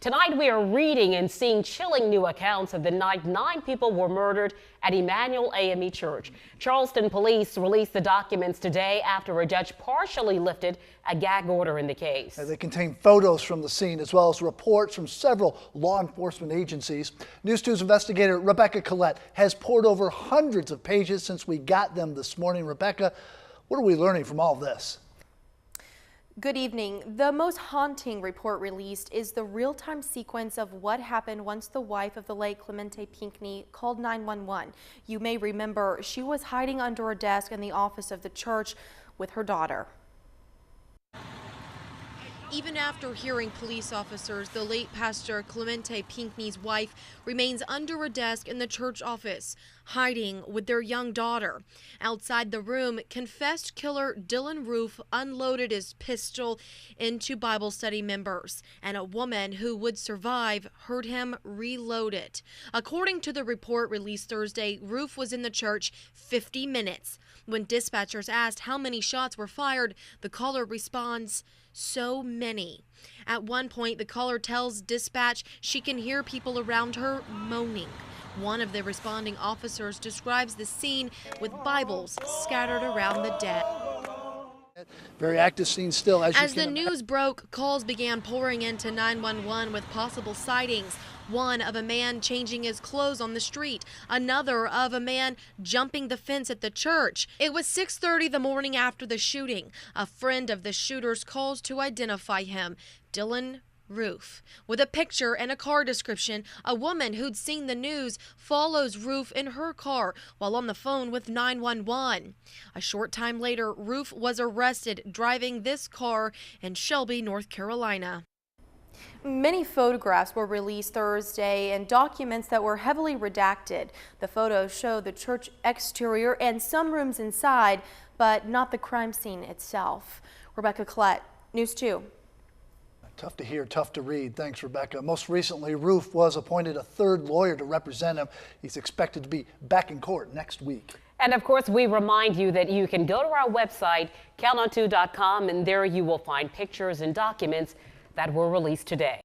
Tonight we are reading and seeing chilling new accounts of the night 9 people were murdered at Emmanuel AME Church. Charleston police released the documents today after a judge partially lifted a gag order in the case. They contain photos from the scene as well as reports from several law enforcement agencies. News 2's investigator Rebecca Collette has poured over hundreds of pages since we got them this morning. Rebecca, what are we learning from all this? Good evening. The most haunting report released is the real-time sequence of what happened once the wife of the late Clemente Pinckney called 911. You may remember she was hiding under a desk in the office of the church with her daughter. Even after hearing police officers, the late Pastor Clemente Pinckney's wife remains under a desk in the church office, hiding with their young daughter. Outside the room, confessed killer Dylan Roof unloaded his pistol into Bible study members, and a woman who would survive heard him reload it. According to the report released Thursday, Roof was in the church 50 minutes. When dispatchers asked how many shots were fired, the caller responds, "So many." At one point, the caller tells dispatch she can hear people around her moaning. One of the responding officers describes the scene with Bibles scattered around the dead. Very active scene still. As the news broke, calls began pouring into 911 with possible sightings. One of a man changing his clothes on the street, another of a man jumping the fence at the church. It was 6:30 the morning after the shooting. A friend of the shooters calls to identify him, Dylan Roof. With a picture and a car description, a woman who'd seen the news follows Roof in her car while on the phone with 911. A short time later, Roof was arrested driving this car in Shelby, North Carolina. Many photographs were released Thursday and documents that were heavily redacted. The photos show the church exterior and some rooms inside, but not the crime scene itself. Rebecca Collette, News 2. Tough to hear, tough to read. Thanks, Rebecca. Most recently, Roof was appointed a third lawyer to represent him. He's expected to be back in court next week. And of course, we remind you that you can go to our website, countdown2.com, and there you will find pictures and documents that were released today.